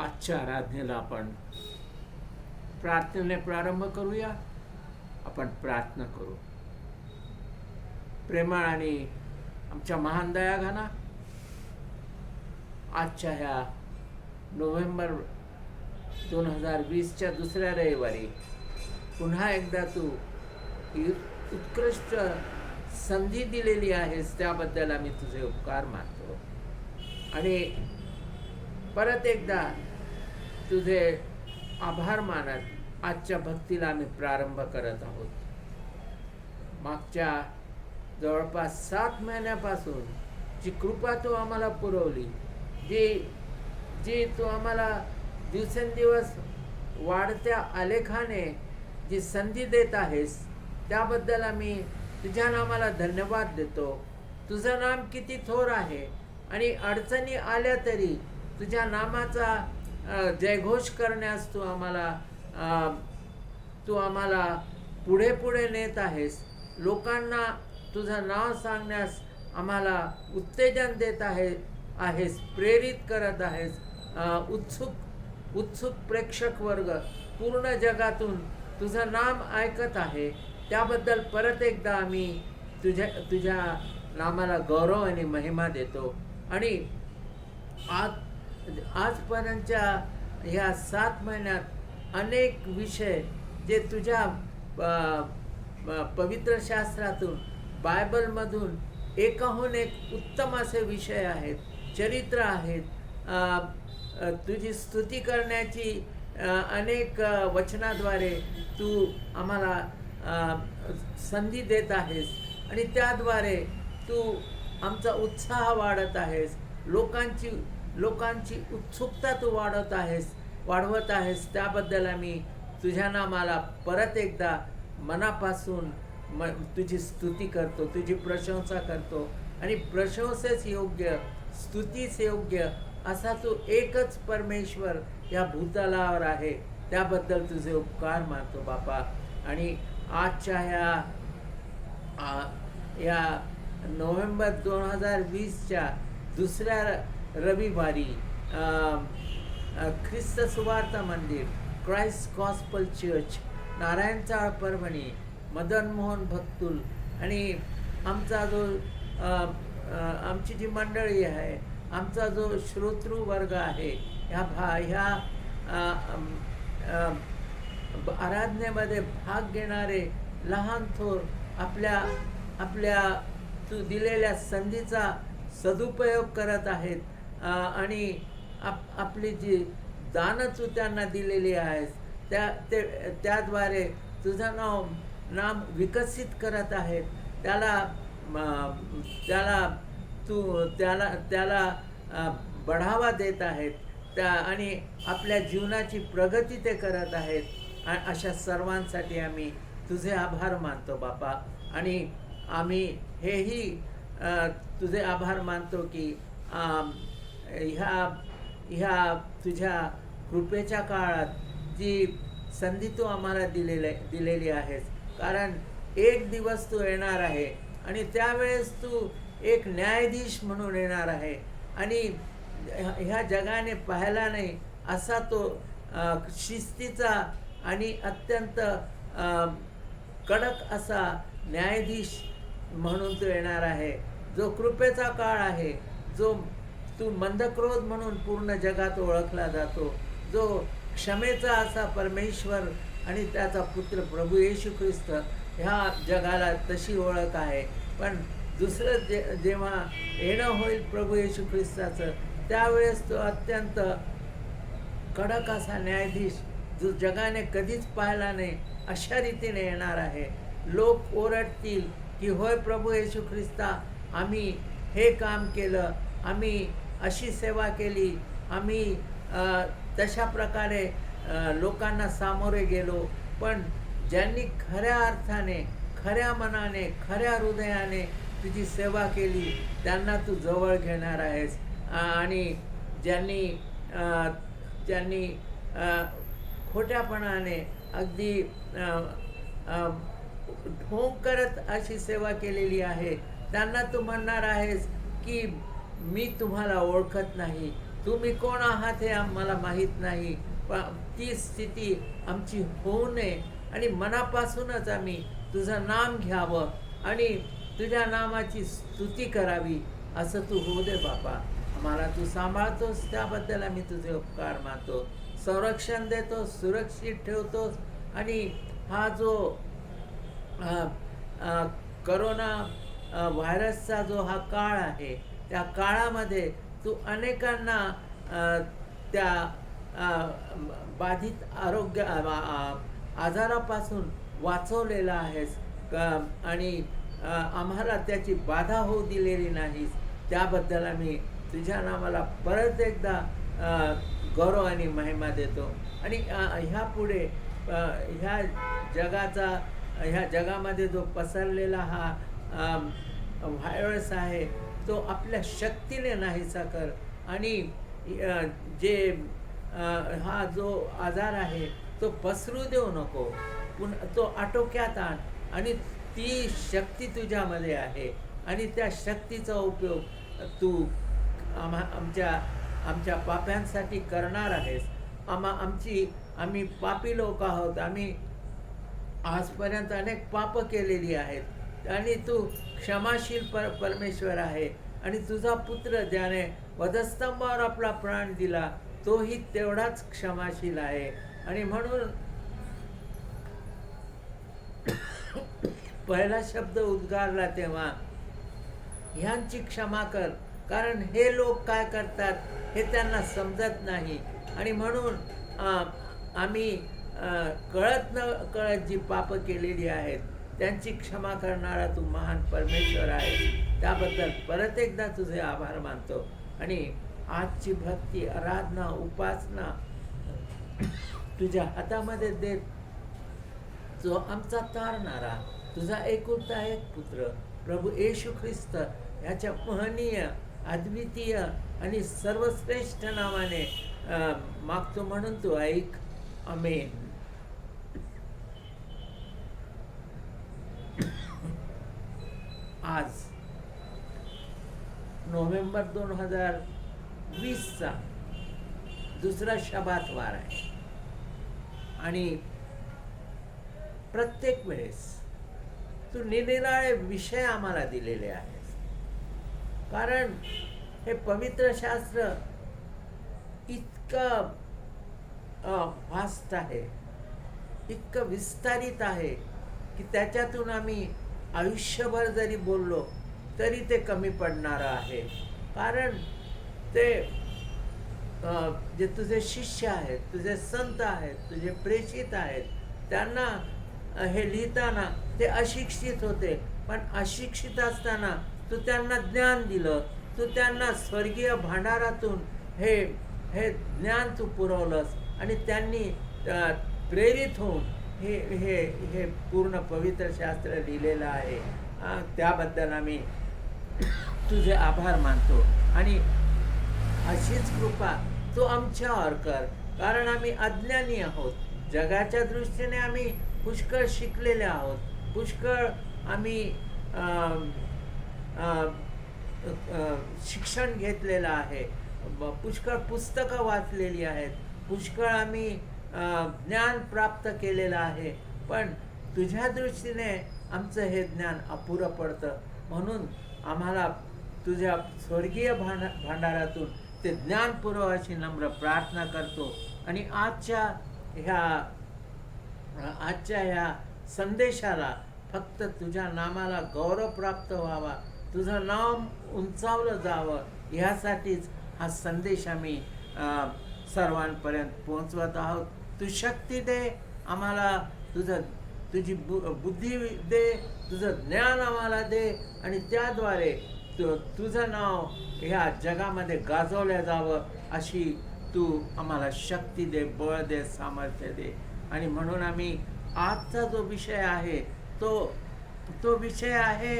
आजच्या आराधनेला आपण प्रार्थनेने प्रारंभ करूया. आपण प्रार्थना करू. प्रेमळ आणि आमच्या महान दयाघना, आजच्या ह्या नोव्हेंबर 2020च्या दुसऱ्या रविवारी पुन्हा एकदा तू ही उत्कृष्ट संधी दिलेली आहेस, त्याबद्दल आम्ही तुझे उपकार मानतो. आणि परत एकदा तुझे आभार मानत आजच्या भक्तीला आम्ही प्रारंभ करत आहोत. मागच्या जवळपास 7 महिन्यापासून जी कृपा तू आम्हाला पुरवली, जी तू आम्हाला दिवसेंदिवस वाढत्या आलेखाने जी संधी देत आहेस, त्याबद्दल आम्ही तुझ्या नामाला धन्यवाद देतो. तुझं नाम किती थोर आहे आणि अडचणी आल्या तरी तुझ्या नामाचा जयघोष करण्यास तू आम्हाला पुढे पुढे नेत आहेस. लोकांना तुझं नाव सांगण्यास आम्हाला उत्तेजन देत आहेस, प्रेरित करत आहेस. उत्सुक प्रेक्षक वर्ग पूर्ण जगातून तुझं नाम ऐकत आहे. त्याबद्दल परत एकदा आम्ही तुझ्या नामाला गौरव आणि महिमा देतो. आणि आजपर्यंतच्या ह्या 7 महिन्यात अनेक विषय जे तुझ्या पवित्र शास्त्रातून, बायबलमधून एकाहून एक उत्तम असे विषय आहेत, चरित्र आहेत. तुझी स्तुती करण्याची अनेक वचनाद्वारे तू आम्हाला संधी देत आहेस आणि त्याद्वारे तू आमचा उत्साह वाढत आहेस. लोकांची उत्सुकता तू वाढवत आहेस. त्याबद्दल आम्ही तुझ्या नामाला परत एकदा मनापासून तुझी स्तुती करतो, तुझी प्रशंसा करतो. आणि प्रशंसेस योग्य, स्तुतीस योग्य असा तू एकच परमेश्वर या भूतलावर आहे. त्याबद्दल तुझे उपकार मानतो बापा. आणि आजच्या या नोव्हेंबर 2020च्या दुसऱ्या रविवारी ख्रिस्त सुवार्थ मंदिर, क्राइस्ट गॉस्पल चर्च, नारायण चाळ, परभणी, मदन मोहन भक्तुल आणि आमचा जो आमची जी मंडळी आहे, आमचा जो श्रोतृ वर्ग आहे, ह्या आराधनेमध्ये भाग घेणारे लहान थोर आपल्या तू दिलेल्या संधीचा सदुपयोग करत आहेत. आणि आपली जी दानं तू त्यांना दिलेली आहेस, त्याद्वारे तुझं नाम विकसित करत आहेत. त्याला बढावा देत आहेत आणि आपल्या जीवनाची प्रगती ते करत आहेत. अशा सर्वांसाठी आम्ही तुझे आभार मानतो बापा. आणि आम्ही हेही तुझे आभार मानतो की ह्या तुझ्या कृपेच्या काळात जी संधी तू आम्हाला दिलेली आहेस. कारण एक दिवस तू येणार आहे आणि त्यावेळेस तू एक न्यायाधीश म्हणून येणार आहे. आणि ह्या जगाने पाहिला नाही असा तो शिस्तीचा आणि अत्यंत कडक असा न्यायाधीश म्हणून तो येणार आहे. जो कृपेचा काळ आहे, जो तू मंदक्रोध म्हणून पूर्ण जगात ओळखला जातो, जो क्षमेचा असा परमेश्वर आणि त्याचा पुत्र प्रभू येशू ख्रिस्त, ह्या जगाला तशी ओळख आहे. पण दुसरं जेव्हा येणं होईल प्रभू येशू ख्रिस्ताचं, त्यावेळेस तो अत्यंत कडक असा न्यायाधीश, जो जगाने कधीच पाहिला नाही अशा रीतीने येणार आहे. लोक ओरडतील की होय प्रभू येशू ख्रिस्ता, आम्ही हे काम केलं, आम्ही अशी सेवा केली, आम्ही तशा प्रकारे लोकांना सामोरे गेलो. पण ज्यांनी खऱ्या अर्थाने, खऱ्या मनाने, खऱ्या हृदयाने तुझी सेवा केली, त्यांना तू जवळ घेणार आहेस. आणि ज्यांनी खोट्यापणाने अगदी ढोंग करत अशी सेवा केलेली आहे, त्यांना तू म्हणणार आहेस की मी तुम्हाला ओळखत नाही, तुम्ही कोण आहात हे आम्हाला माहीत नाही, पण ती स्थिती आमची होऊ नये आणि मनापासूनच आम्ही तुझं नाम घ्यावं आणि तुझ्या नामाची स्तुती करावी, असं तू होऊ दे बापा. आम्हाला तू सांभाळतोस त्याबद्दल आम्ही तुझे उपकार मानतो. संरक्षण देतोस, सुरक्षित ठेवतोस आणि हा जो अ, अ, करोना व्हायरसचा जो हा काळ आहे, त्या काळामध्ये तू अनेकांना त्या बाधित आजारापासून वाचवलेला आहेस आणि आम्हाला त्याची बाधा होऊ दिलेली नाहीस, त्याबद्दल आम्ही तुझ्या नामाला परत एकदा गौरव आणि महिमा देतो. आणि ह्यापुढे ह्या ह्या जगामध्ये जो पसरलेला हा व्हायरस आहे, तो आपल्या शक्तीने नाहीसा कर आणि जे हा जो आजार आहे तो पसरू देऊ नको, तो आटोक्यात आण आणि ती शक्ती तुझ्यामध्ये आहे आणि त्या शक्तीचा उपयोग तू आमच्या पाप्यांसाठी करणार आहेस. आम्ही पापी लोक आहोत, आम्ही आजपर्यंत अनेक पापं केलेली आहेत आणि तू क्षमाशील परमेश्वर आहे आणि तुझा पुत्र ज्याने वधस्तंभावर आपला प्राण दिला तोही तेवढाच क्षमाशील आहे. आणि म्हणून पहिला शब्द उद्गारला तेव्हा ह्यांची क्षमा कर, कारण हे लोक काय करतात हे त्यांना समजत नाही. आणि म्हणून आम्ही कळत न कळत जी पापं केलेली आहेत त्यांची क्षमा करणारा तू महान परमेश्वर आहे, त्याबद्दल परत एकदा तुझे आभार मानतो. आणि आजची भक्ती, आराधना, उपासना तुझ्या हातामध्ये देत, जो आमचा तारणारा तुझा एकुलता एक पुत्र प्रभू येशू ख्रिस्त याच्या महनीय, अद्वितीय आणि सर्वश्रेष्ठ नावाने मागतो म्हणून तू ऐक. आमेन. आज नोव्हेंबर 2020चा दुसरा शबात वार आहे आणि प्रत्येक वेळेस तू निरनिराळे विषय आम्हाला दिलेले आहेत, कारण हे पवित्र शास्त्र इतकं वास्ट आहे, इतकं विस्तारित आहे की त्याच्यातून आम्ही आयुष्यभर जरी बोललो तरी ते कमी पडणारं आहे. कारण ते जे तुझे शिष्य आहेत, तुझे संत आहेत, तुझे प्रेषित आहेत, त्यांना हे लिहिताना ते अशिक्षित होते, पण अशिक्षित असताना तू त्यांना ज्ञान दिलं, तू त्यांना स्वर्गीय भांडारातून हे ज्ञान तू पुरवलंस आणि त्यांनी प्रेरित होऊन हे पूर्ण पवित्र शास्त्र लिहिलेलं आहे. त्याबद्दल आम्ही तुझे आभार मानतो आणि अशीच कृपा तू आमच्यावर कर, कारण आम्ही अज्ञानी आहोत. जगाच्या दृष्टीने आम्ही पुष्कळ शिकलेले आहोत, पुष्कळ आम्ही शिक्षण घेतलेलं आहे, पुष्कळ पुस्तकं वाचलेली आहेत, पुष्कळ आम्ही ज्ञान प्राप्त केलेलं आहे, पण तुझ्या दृष्टीने आमचं हे ज्ञान अपुरं पडतं. म्हणून आम्हाला तुझ्या स्वर्गीय भांडारातून ते ज्ञान पुरव अशी नम्र प्रार्थना करतो. आणि आजच्या ह्या संदेशाला फक्त तुझ्या नामाला गौरव प्राप्त व्हावा, तुझं नाम उंचावलं जावं, ह्यासाठीच हा संदेश आम्ही सर्वांपर्यंत पोहोचवत आहोत. तू शक्ती दे आम्हाला, तुझी बुद्धी दे, तुझं ज्ञान आम्हाला दे आणि त्याद्वारे तुझं नाव ह्या जगामध्ये गाजवलं जावं अशी तू आम्हाला शक्ती दे, बळ दे, सामर्थ्य दे. आणि म्हणून आम्ही आजचा जो विषय आहे तो विषय आहे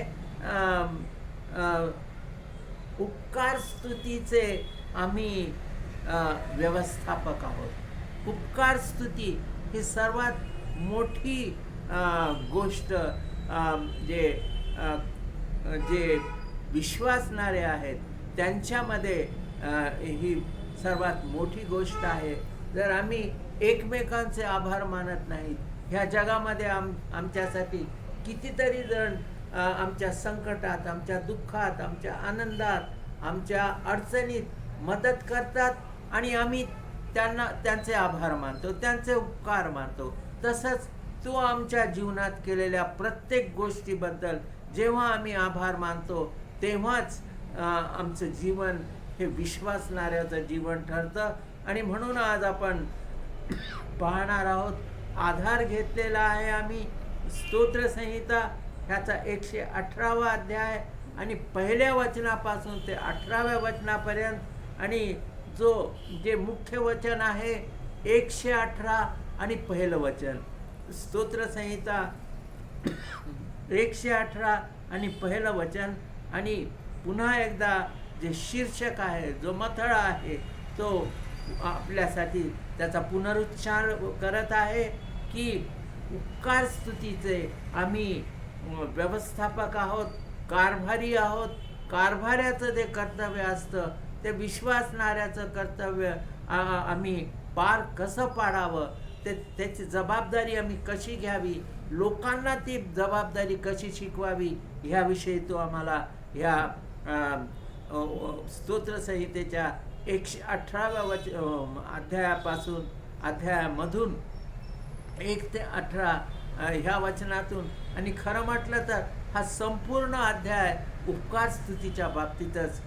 उपकार स्तुतीचे आम्ही व्यवस्थापक आहोत. उपकार स्तुती ही सर्वात मोठी गोष्ट जे विश्वासणारे आहेत त्यांच्यामध्ये ही सर्वात मोठी गोष्ट आहे. जर आम्ही एकमेकांचे आभार मानत नाहीत, ह्या जगामध्ये आमच्यासाठी कितीतरी जण आमच्या संकटात, आमच्या दुःखात, आमच्या आनंदात, आमच्या अडचणीत मदत करतात आणि आम्ही त्यांचे आभार मानतो, त्यांचे उपकार मानतो. तसंच तो आमच्या जीवनात केलेल्या प्रत्येक गोष्टीबद्दल जेव्हा आम्ही आभार मानतो तेव्हाच आमचं जीवन हे विश्वासणाऱ्याचं जीवन ठरतं. आणि म्हणून आज आपण पाहणार आहोत, आधार घेतलेला आहे आम्ही स्तोत्रसंहिता ह्याचा 118वा अध्याय आणि पहिल्या वचनापासून ते 18व्या वचनापर्यंत, आणि जे मुख्य वचन आहे 118 आणि पहिलं वचन. स्तोत्रसंहिता 118 आणि पहिलं वचन. आणि पुन्हा एकदा जे शीर्षक आहे, जो मथळा आहे, तो आपल्यासाठी त्याचा पुनरुच्चार करत आहे की उपकार स्तुतीचे आम्ही व्यवस्थापक आहोत, कारभारी आहोत. कारभाऱ्याचं जे कर्तव्य असतं ते विश्वासणाऱ्याचं कर्तव्य आम्ही पार कसं पाडावं, त्याची जबाबदारी आम्ही कशी घ्यावी, लोकांना ती जबाबदारी कशी शिकवावी, ह्याविषयी तो आम्हाला ह्या स्तोत्रसंहितेच्या 118व्या अध्यायामधून 1 ते 18 ह्या वचनातून, आणि खरं म्हटलं तर हा संपूर्ण अध्याय उपकार स्तुतीच्या बाबतीतच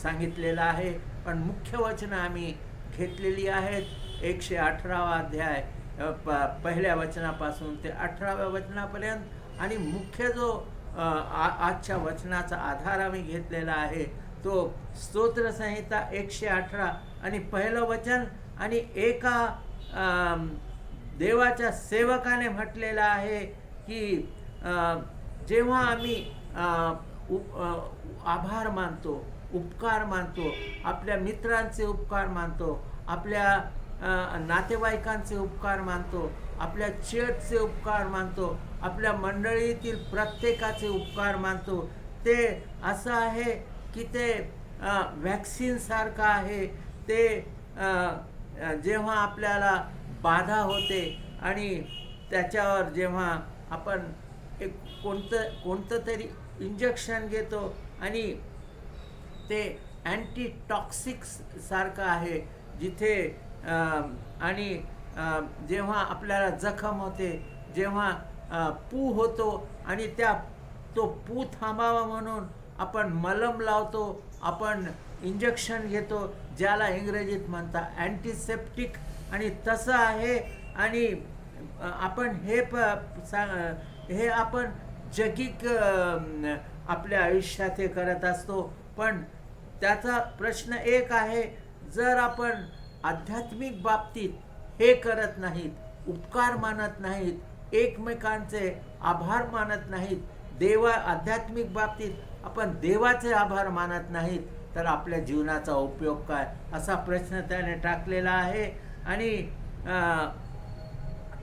सांगितलेला आहे. पण मुख्य वचनं आम्ही घेतलेली आहेत. 118वा अध्याय पहिल्या वचनापासून ते 18व्या वचनापर्यंत, आणि मुख्य जो आजच्या वचनाचा आधार आम्ही घेतलेला आहे तो स्तोत्रसंहिता 118 आणि पहिलं वचन. आणि एका देवाच्या सेवकाने म्हटलेलं आहे की जेव्हा आम्ही आभार मानतो, उपकार मानतो, आपल्या मित्रांचे उपकार मानतो, आपल्या नातेवाईकांचे उपकार मानतो, आपल्या चर्चचे उपकार मानतो, आपल्या मंडळीतील प्रत्येकाचे उपकार मानतो, ते असं आहे की ते वॅक्सिनसारखं आहे. ते जेव्हा आपल्याला बाधा होते आणि त्याच्यावर जेव्हा आपण एक कोणतं तरी इंजेक्शन घेतो आणि ते अँटीटॉक्सिक सारखं आहे, जिथे आणि जेव्हा आपल्याला जखम होते, जेव्हा पू होतो आणि तो पू थांबावा म्हणून आपण मलम लावतो, आपण इंजेक्शन घेतो, ज्याला इंग्रजीत म्हणतात अँटीसेप्टिक. आणि तसं आहे. आणि आपण हे आपण जगिक आपल्या आयुष्यात हे करत असतो. पण त्याचा प्रश्न एक आहे, जर आपण आध्यात्मिक बाबतीत हे करत नाहीत, उपकार मानत नाहीत, एकमेकांचे आभार मानत नाहीत, आध्यात्मिक बाबतीत आपण देवाचे आभार मानत नाहीत, तर आपल्या जीवनाचा उपयोग काय, असा प्रश्न त्याने टाकलेला आहे. आणि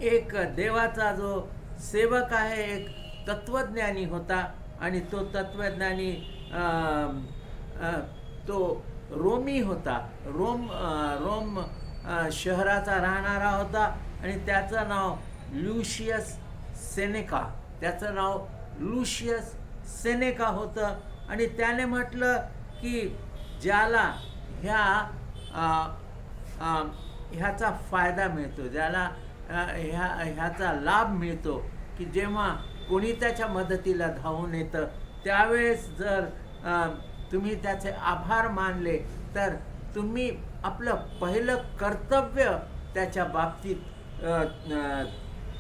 एक देवाचा जो सेवक आहे, एक तत्वज्ञानी होता, आणि तो तत्वज्ञानी तो रोमी होता. रोम शहराचा राहणारा होता, आणि त्याचं नाव लुशियस सेनेका होतं. आणि त्याने म्हटलं की ज्याला ह्याचा फायदा मिळतो, ज्याला ह्याचा लाभ मिळतो, की जेव्हा कोणी त्याच्या मदतीला धावून येतं, त्यावेळेस जर तुम्ही त्याचे आभार मानले, तर तुम्ही आपलं पहिलं कर्तव्य त्याच्या बाबतीत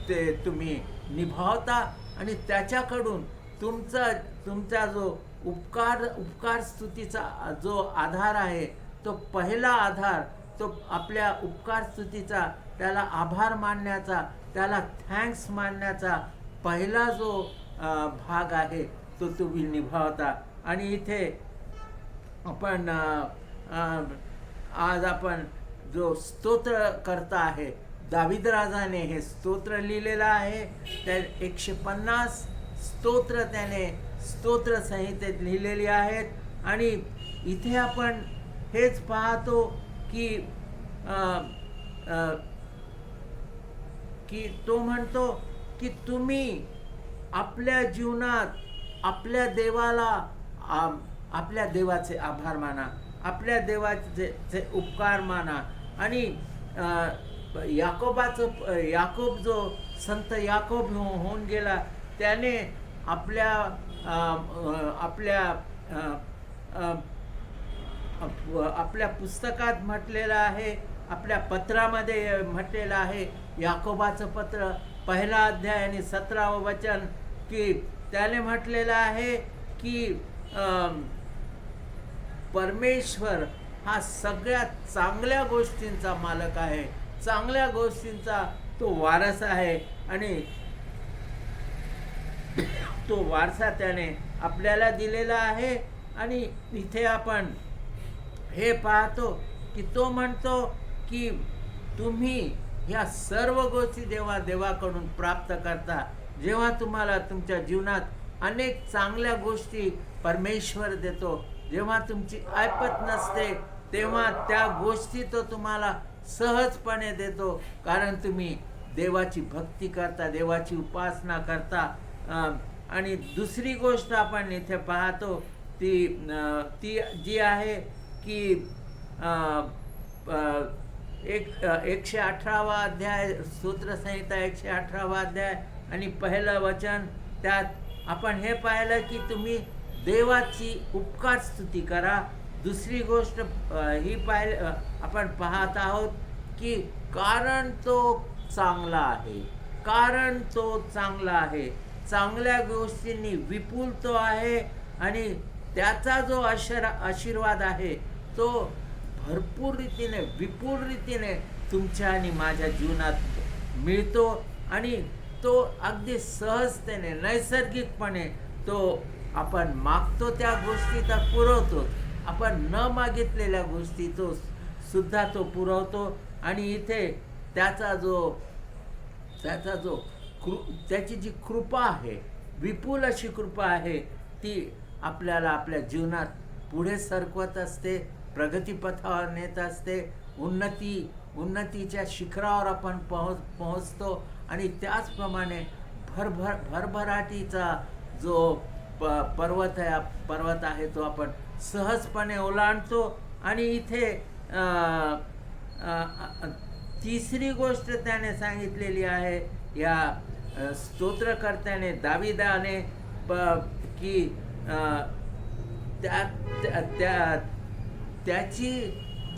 ते तुम्ही निभावता, आणि त्याच्याकडून तुमचा जो उपकार स्तुतीचा जो आधार आहे, तो पहिला आधार, तो आपल्या उपकार स्तुतीचा, त्याला आभार मानण्याचा, त्याला थँक्स मानण्याचा पहिला जो भाग आहे, तो तुम्ही निभावता. आणि इथे आपण आज आपण जो स्तोत्र करता आहे, दावीद राजाने हे स्तोत्र लिहिलेलं आहे. त्या 150 स्तोत्र त्याने स्तोत्रसंहितेत लिहिलेली आहेत. आणि इथे आपण हेच पाहतो की अ, अ, की तो म्हणतो की तुम्ही आपल्या जीवनात आपल्या देवाला आपल्या देवाचे आभार माना, आपल्या देवाचे उपकार माना. आणि याकोब जो संत याकोब होऊन गेला, त्याने आपल्या आपल्या आपल्या पुस्तकात म्हटलेलं आहे, आपल्या पत्रामध्ये म्हटलेलं आहे, याकोबाचं पत्र 1 अध्याय आणि 17वं वचन, की त्याने म्हटलेलं आहे की परमेश्वर हा सगळ्यात चांगल्या गोष्टींचा मालक आहे, चांगल्या गोष्टींचा तो वारस आहे. आणि तो वारसा त्याने आपल्याला दिलेला आहे. आणि इथे आपण हे पाहतो की तो म्हणतो की तुम्ही ह्या सर्व गोष्टी देवाकडून प्राप्त करता. जेव्हा तुम्हाला तुमच्या जीवनात अनेक चांगल्या गोष्टी परमेश्वर देतो, जेव्हा तुमची ऐपत नसते, तेव्हा त्या गोष्टी तो तुम्हाला सहजपणे देतो, कारण तुम्ही देवाची भक्ती करता, देवाची उपासना करता. आणि दुसरी गोष्ट आपण इथे पाहतो ती जी आहे की 118वा अध्याय, स्तोत्रसंहिता 118वा अध्याय आणि 1 वचन, त्यात आपण हे पाहिलं की तुम्ही देवाची उपकार स्तुती करा. दुसरी गोष्ट ही आपण पाहत आहोत की कारण तो चांगला आहे, कारण तो चांगला आहे, चांगल्या गोष्टींनी विपुल तो आहे. आणि त्याचा जो आशीर्वाद आहे तो भरपूर रीतीने, विपुल रीतीने तुमच्या आणि माझ्या जीवनात मिळतो. आणि तो अगदी सहजतेने, नैसर्गिकपणे तो आपण मागतो त्या गोष्टी तर पुरवतो, आपण न मागितलेल्या गोष्टी तो सुद्धा तो पुरवतो. आणि इथे त्याची जी कृपा आहे, विपुल अशी कृपा आहे, ती आपल्याला आपल्या जीवनात पुढे सरकवत असते, प्रगतीपथावर नेत असते, उन्नतीच्या शिखरावर आपण पोहोचतो. आणि त्याचप्रमाणे भरभराटीचा जो पर्वत आहे तो आपण सहजपणे ओलांडतो. आणि इथे तिसरी गोष्ट त्याने सांगितलेली आहे या स्तोत्रकर्त्याने, दाविदाने, की त्याची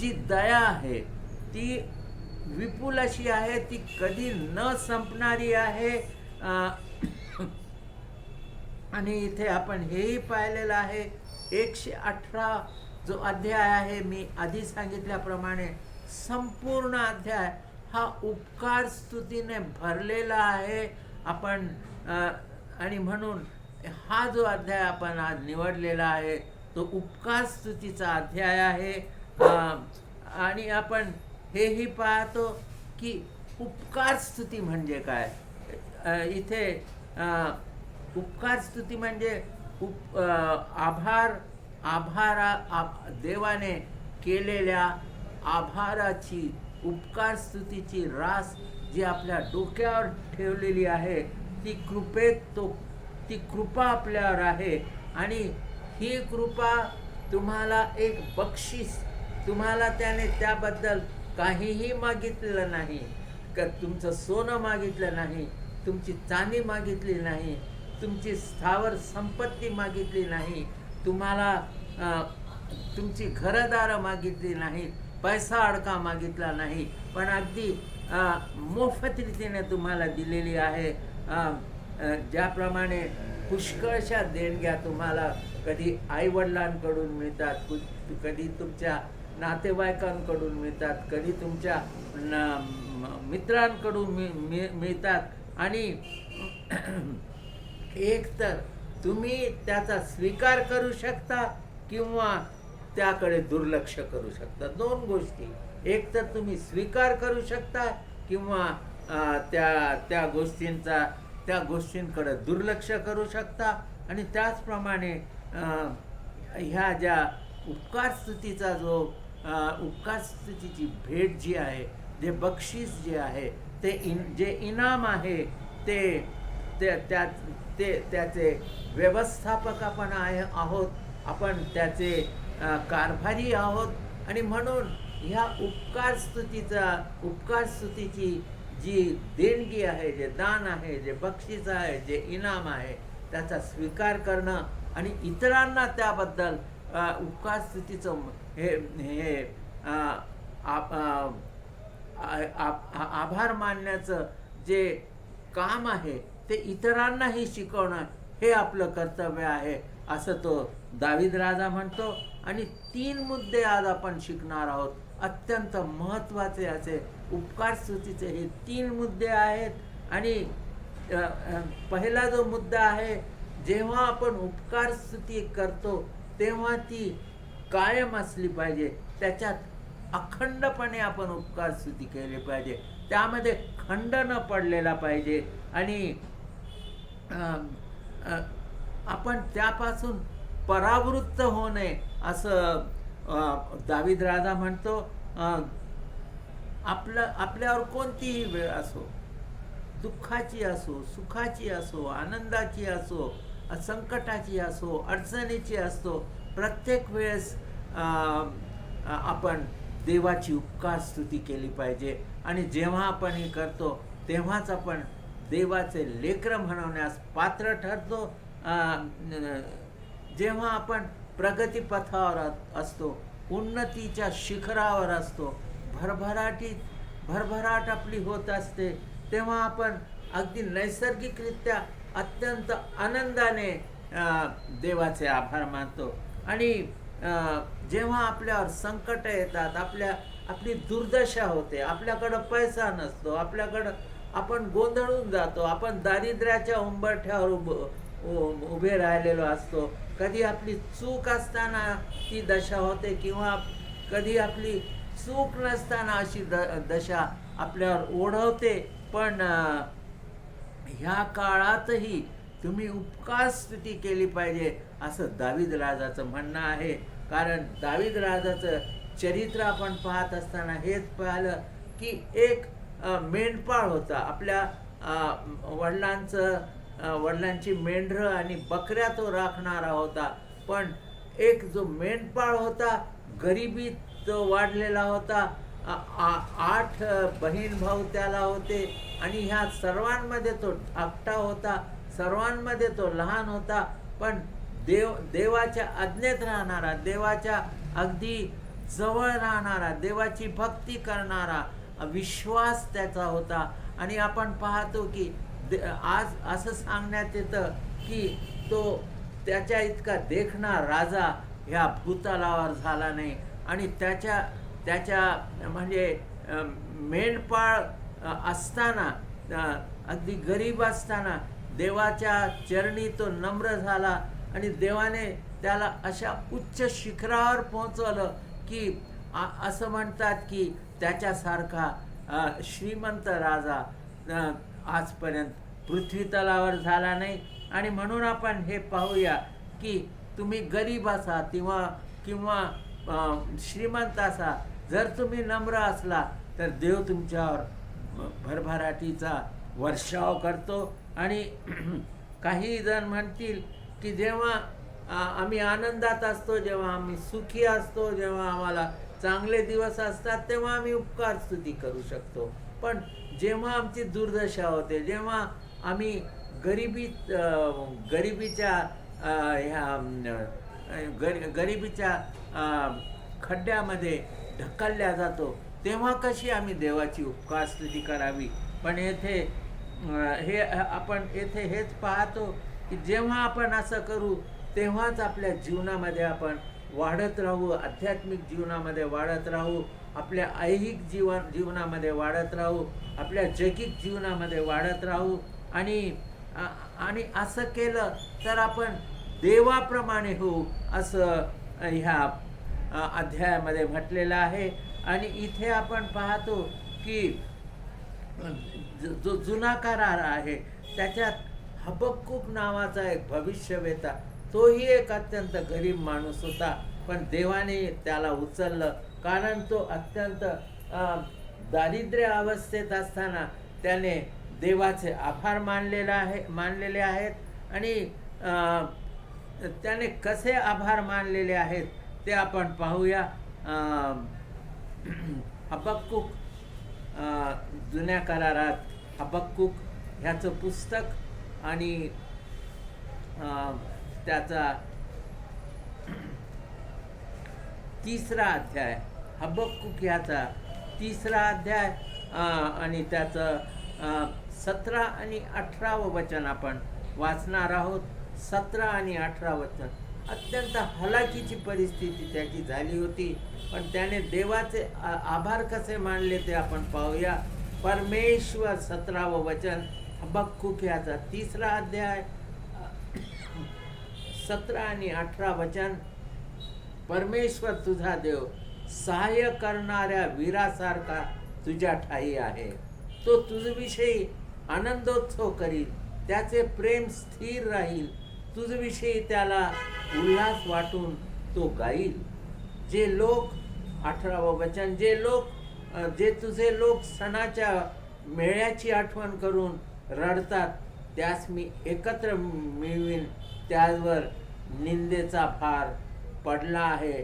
जी दया आहे ती विपुल अशी आहे, ती कधी न संपणारी आहे. आणि इथे आपण हेही पाहिलेलं आहे, 118 जो अध्याय आहे, मी आधी सांगितल्याप्रमाणे संपूर्ण अध्याय हा उपकार स्तुतीने भरलेला आहे. आपण आणि म्हणून हा जो अध्याय आपण आज निवडलेला आहे तो उपकार स्तुतीचा अध्याय आहे. आणि आपण हेही पाहतो की उपकार स्तुती म्हणजे काय. इथे उपकार स्तुती म्हणजे देवाने केलेल्या आभाराची, उपकार स्तुतीची रास जी आपल्या डोक्यावर ठेवलेली आहे, ती कृपा आपल्यावर आहे. आणि ही कृपा तुम्हाला एक बक्षीस, तुम्हाला त्याने त्याबद्दल काहीही मागितलेलं नाही, तुमचं सोनं मागितलं नाही, तुमची चांदी मागितली नाही, तुमची स्थावर संपत्ती मागितली नाही, तुम्हाला तुमची घरदारं मागितली नाही, पैसा अडका मागितला नाही, पण अगदी मोफत रीतीने तुम्हाला दिलेली आहे. ज्याप्रमाणे पुष्कळशा देणग्या तुम्हाला कधी आईवडिलांकडून मिळतात, कधी तुमच्या नातेवाईकांकडून मिळतात, कधी तुमच्या मित्रांकडून मिळतात. आणि एक तर तुम्ही त्याचा स्वीकार करू शकता किंवा त्याकडे दुर्लक्ष करू शकता. दोन गोष्टी, एक तर तुम्ही स्वीकार करू शकता किंवा त्या गोष्टींकडे दुर्लक्ष करू शकता. आणि त्याचप्रमाणे ह्या ज्या उपकार स्तुतीचा जो उपकार स्तुतीची भेट जी आहे, जे बक्षीस जे आहे, ते जे इनाम आहे, ते ते त्या ते त्याचे व्यवस्थापक आपण आहोत, आपण त्याचे कारभारी आहोत. आणि म्हणून ह्या उपकार स्तुतीची जी देणगी आहे, जे दान आहे, जे बक्षीस आहे, जे इनाम आहे, त्याचा स्वीकार करणं आणि इतरांना त्याबद्दल उपकार स्तुतीचं हे हे आभार मानण्याचं जे काम आहे, ते इतरांनाही शिकवणं हे आपलं कर्तव्य आहे, असं तो दावीद राजा म्हणतो. आणि 3 मुद्दे आज आपण शिकणार आहोत, अत्यंत महत्त्वाचे असे उपकार स्तुतीचे हे 3 मुद्दे आहेत. आणि पहिला जो मुद्दा आहे, जेव्हा आपण उपकार स्तुती करतो तेव्हा ती कायम असली पाहिजे, त्याच्यात अखंडपणे आपण उपकार स्तुती केली पाहिजे, त्यामध्ये खंड न पडलेला पाहिजे. आणि आपण त्यापासून परावृत्त होऊ नये, असं दावीद राजा म्हणतो. आपल्यावर कोणतीही वेळ असो, दुःखाची असो, सुखाची असो, आनंदाची असो, संकटाची असो, अडचणीची असो, प्रत्येक वेळेस आपण देवाची उपकार स्तुती केली पाहिजे. आणि जेव्हा आपण हे करतो तेव्हाच आपण देवाचे लेकरं म्हणवण्यास पात्र ठरतो. जेव्हा आपण प्रगतीपथावर असतो, उन्नतीच्या शिखरावर असतो, भरभराट आपली होत असते, तेव्हा आपण अगदी नैसर्गिकरित्या अत्यंत आनंदाने देवाचे आभार मानतो. आणि जेव्हा आपल्यावर संकट येतात, आपली दुर्दशा होते, आपल्याकडं पैसा नसतो, आपण गोंधळून जातो, आपण दारिद्र्याच्या उंबरठ्यावर उभे राहिलेलो असतो, कधी आपली चूक असताना ती दशा होते, किंवा कधी आपली चूक नसताना अशी दशा आपल्यावर ओढवते. पण ह्या काळातही तुम्ही उपकार स्तुती केली पाहिजे, असं दावीद राजाचं म्हणणं आहे. कारण दावीद राजाचं चरित्र आपण पाहत असताना हेच पाहिलं की एक मेंढपाळ होता, आपल्या वडिलांची मेंढरं आणि बकऱ्या तो राखणारा होता. पण एक जो मेंढपाळ होता, गरिबीत तो वाढलेला होता, 8 बहीण भाऊ त्याला होते, आणि ह्या सर्वांमध्ये तो धाकटा होता, सर्वांमध्ये तो लहान होता. पण देवाच्या आज्ञेत राहणारा, देवाच्या अगदी जवळ राहणारा, देवाची भक्ती करणारा विश्वास त्याचा होता. आणि आपण पाहतो की आज असं सांगण्यात येतं की तो त्याच्या इतका देखणा राजा ह्या भूतलावर झाला नाही. आणि त्याच्या म्हणजे मेंढपाळ असताना, अगदी गरीब असताना देवाच्या चरणी तो नम्र झाला, आणि देवाने त्याला अशा उच्च शिखरावर पोहोचवलं की असं म्हणतात की त्याच्यासारखा श्रीमंत राजा आजपर्यंत पृथ्वी तलावर झाला नाही. आणि म्हणून आपण हे पाहूया की तुम्ही गरीब असा किंवा श्रीमंत असा, जर तुम्ही नम्र असला तर देव तुमच्यावर भरभराटीचा वर्षाव करतो. आणि काही जण म्हणतील की जेव्हा आम्ही आनंदात असतो, जेव्हा आम्ही सुखी असतो, जेव्हा आम्हाला चांगले दिवस असतात, तेव्हा आम्ही उपकार स्तुती करू शकतो. पण जेव्हा आमची दुर्दशा होते, जेव्हा आम्ही गरिबीच्या खड्ड्यामध्ये ढकलल्या जातो, तेव्हा कशी आम्ही देवाची उपकार स्तुती करावी. पण आपण हेच पाहतो की जेव्हा आपण असं करू तेव्हाच आपल्या जीवनामध्ये आपण वाढत राहू, आध्यात्मिक जीवनामध्ये वाढत राहू, आपल्या ऐहिक जीवनामध्ये वाढत राहू, आपल्या जगिक जीवनामध्ये वाढत राहू. आणि असं केलं तर आपण देवाप्रमाणे होऊ, असं ह्या अध्यायामध्ये म्हटलेलं आहे. आणि इथे आपण पाहतो की जो जुना करार आहे त्याच्यात हबक्कूक नावाचा एक भविष्यवेता, तोही एक अत्यंत गरीब माणूस होता, पण देवाने त्याला उचललं कारण तो अत्यंत दारिद्र्य अवस्थेत असताना त्याने देवाचे आभार मानलेले आहेत आणि त्याने कसे आभार मानलेले आहेत ते आपण पाहूया. हबक्कुक, जुन्या करारात हबक्कुक ह्याचं पुस्तक आणि त्याचा 3रा अध्याय, हबक्कुक ह्याचा 3रा अध्याय आणि त्याचं 17 आणि 18 वचन आपण वाचणार आहोत. 17 आणि 18 वचन. अत्यंत हलाखीची परिस्थिती त्याची झाली होती, पण त्याने देवाचे आभार कसे मानले ते आपण पाहूया. परमेश्वर 17वं वचन, हबक्कुक ह्याचा 3रा अध्याय 17 आणि 18 वचन. परमेश्वर तुझा देव सहाय्य करणाऱ्या वीरासारखा तुझ्या ठाई आहे. तो तुझविषयी आनंदोत्सव करील, त्याचे प्रेम स्थिर राहील, तुझविषयी त्याला उल्हास वाटून तो गाईल. जे लोक, 18वं वचन, जे तुझे लोक सणाच्या मेळ्याची आठवण करून रडतात, त्यास मी एकत्र मिळवीन. त्यावर निंदेचा भार पडला आहे.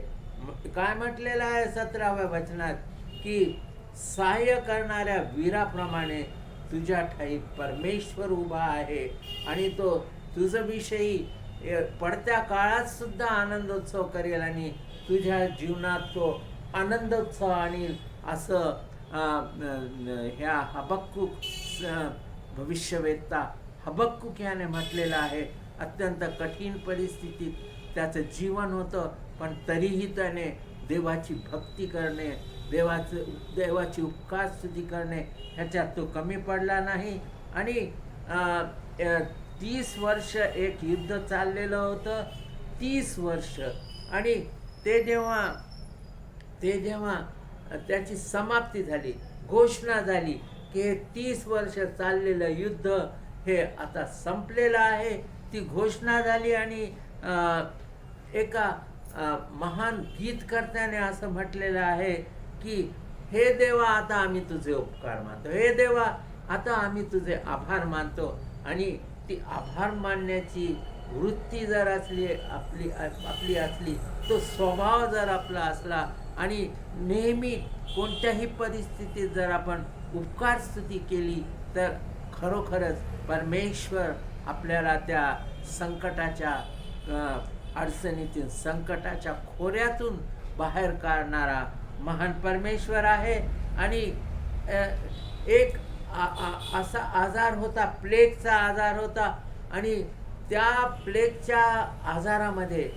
काय म्हटलेलं आहे 17व्या वचनात, की सहाय्य करणाऱ्या वीराप्रमाणे तुझ्या ठाई परमेश्वर उभा आहे आणि तो तुझविषयी पडत्या काळात सुद्धा आनंदोत्सव करेल आणि तुझ्या जीवनात तो आनंदोत्सव आणील, असं ह्या हबक्कुक भविष्यवेत्ता हबक्कुक याने म्हटलेलं आहे. अत्यंत कठीण परिस्थितीत त्याचं जीवन होतं, पण तरीही त्याने देवाची भक्ती करणे, देवाची उपकार स्तुती करणे ह्याच्यात तो कमी पडला नाही. आणि 30 वर्ष एक युद्ध चाललेलं होतं, 30 वर्ष. आणि ते जेव्हा त्याची समाप्ती झाली, घोषणा झाली की हे 30 वर्ष चाललेलं युद्ध हे आता संपलेलं आहे, ती घोषणा झाली. आणि एका महान गीतकर्त्याने असं म्हटलेलं आहे की हे देवा, आता आम्ही तुझे उपकार मानतो, हे देवा, आता आम्ही तुझे आभार मानतो. आणि ती आभार मानण्याची वृत्ती जर असली, आपली असली, तो स्वभाव जर आपला असला आणि नेहमी कोणत्याही परिस्थितीत जर आपण उपकार स्तुती केली, तर खरोखरच परमेश्वर आपल्याला त्या संकटाच्या अडचणीतून, संकटाच्या खोऱ्यातून बाहेर काढणारा महान परमेश्वर आहे. आणि एक असा आजार होता, प्लेगचा आजार होता, आणि त्या प्लेगच्या आजारामध्ये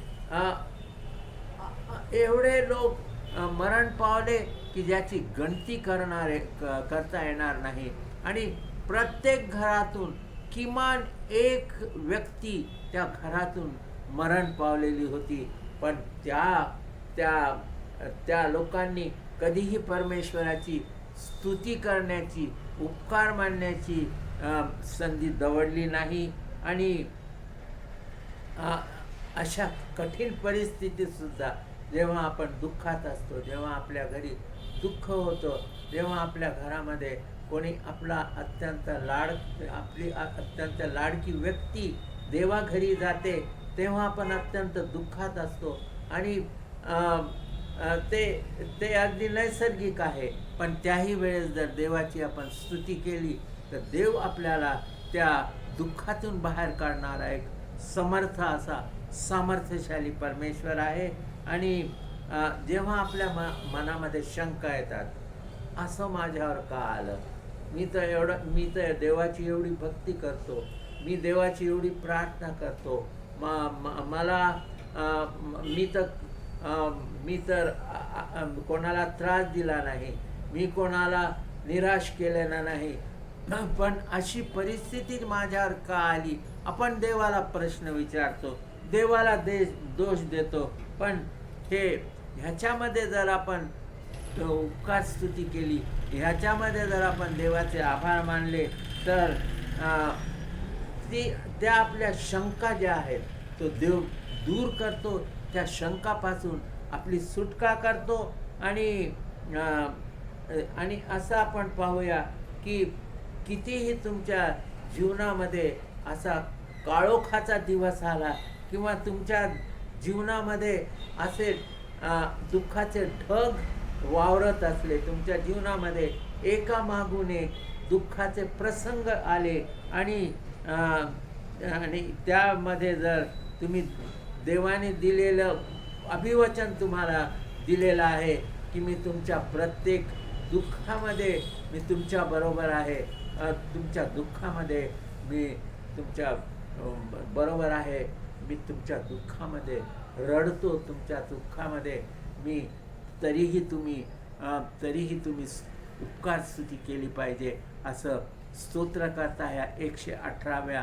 एवढे लोक मरण पावले की ज्याची गणती करता येणार नाही. आणि प्रत्येक घरातून किमान एक व्यक्ती त्या घरातून मरण पावलेली होती. पण त्या लोकांनी कधीही परमेश्वराची स्तुती करण्याची, उपकार मानण्याची संधी दवडली नाही. आणि अशा कठीण परिस्थितीत सुद्धा जेव्हा आपण दुःखात असतो, जेव्हा आपल्या घरी दुःख होतं, जेव्हा आपल्या घरामध्ये कोणी आपली अत्यंत लाडकी व्यक्ती देवाघरी जाते, तेव्हा आपण अत्यंत दुःखात असतो. आणि ते अगदी नैसर्गिक आहे. पण त्याही वेळेस जर देवाची आपण स्तुती केली, तर देव आपल्याला त्या दुःखातून बाहेर काढणारा एक समर्थ असा सामर्थ्यशाली परमेश्वर आहे. आणि जेव्हा आपल्या मनामध्ये शंका येतात, असं माझ्यावर का आलं, मी तर देवाची एवढी भक्ती करतो, मी देवाची एवढी प्रार्थना करतो, मी तर कोणाला त्रास दिला नाही, मी कोणाला निराश केलेला नाही, पण अशी परिस्थिती माझ्यावर का आली. आपण देवाला प्रश्न विचारतो, देवाला दोष देतो. पण ह्याच्यामध्ये जर आपण उपकार स्तुती केली, ह्याच्यामध्ये जर आपण देवाचे आभार मानले, तर त्या आपल्या शंका ज्या आहेत तो देव दूर करतो, त्या शंकापासून आपली सुटका करतो. आणि असं आपण पाहूया की कितीही तुमच्या जीवनामध्ये असा काळोखाचा दिवस आला किंवा तुमच्या जीवनामध्ये असे दुःखाचे ढग वावरत असले, तुमच्या जीवनामध्ये एकामागून एक दुःखाचे प्रसंग आले आणि त्यामध्ये जर तुम्ही देवाने दिलेलं अभिवचन तुम्हाला दिलेलं आहे की मी तुमच्या प्रत्येक दुःखामध्ये मी तुमच्या बरोबर आहे, तुमच्या दुःखामध्ये मी तुमच्या बरोबर आहे, मी तुमच्या दुःखामध्ये रडतो, तुमच्या दुःखामध्ये मी तरीही तुम्ही उपकार स्तुती केली पाहिजे असं स्तोत्रकर्ता ह्या 118व्या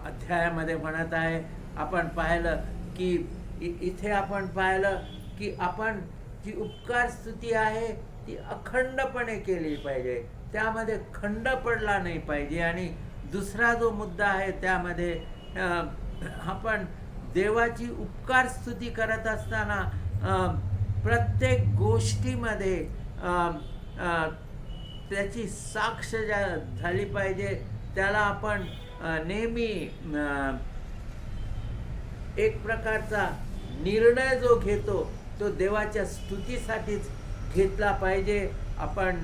अध्यायामध्ये म्हणत आहे. आपण पाहिलं की इथे आपण पाहिलं की आपण जी उपकार स्तुती आहे ती अखंडपणे केली पाहिजे, त्यामध्ये खंड पडला नाही पाहिजे. आणि दुसरा जो मुद्दा आहे त्यामध्ये आपण देवाची उपकार स्तुती करत असताना प्रत्येक गोष्टीमध्ये त्याची साक्ष झाली पाहिजे. त्याला आपण नेहमी एक प्रकारचा निर्णय जो घेतो तो देवाच्या स्तुतीसाठीच घेतला पाहिजे. आपण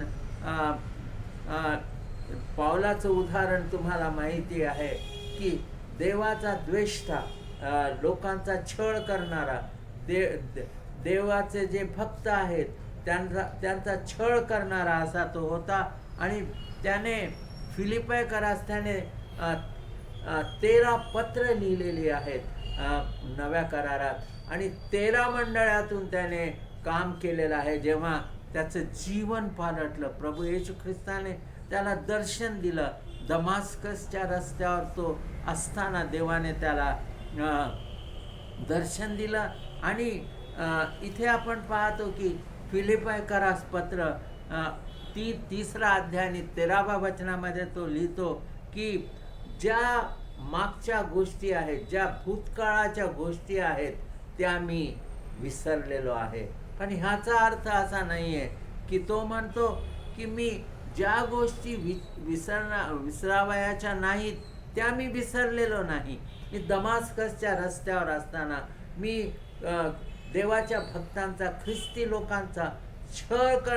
पावलाचं उदाहरण तुम्हाला माहिती आहे की देवाचा द्वेष्टा, लोकांचा छळ करणारा, देवाचे जे भक्त आहेत त्यांचा छळ करणारा असा तो होता. आणि त्याने फिलिप्पीकरास त्याने 13 पत्र लिहिलेली आहेत नव्या करारात आणि 13 मंडळातून त्याने काम केलेलं आहे. जेव्हा त्याचं जीवन पालटलं, प्रभू येशू ख्रिस्ताने त्याला दर्शन दिलं, दमास्कसच्या रस्त्यावर तो असताना देवाने त्याला दर्शन दिलं. आणि इथे आपण पाहतो की फिलिप्पीकरास पत्र 3रा अध्याय आणि 13व्या वचनामध्ये तो लिहितो की ज्या मागच्या गोष्टी आहेत, ज्या भूतकाळाच्या गोष्टी आहेत त्या मी विसरलेलो आहे. पण ह्याचा अर्थ असा नाही आहे की तो म्हणतो की मी ज्या गोष्टी विसरावयाच्या नाहीत त्या मी विसरलेलो नाही. मी दमास्कसच्या रस्त्यावर असताना मी देवाच्या भक्तांचा, ख्रिस्ती लोकांचा छळ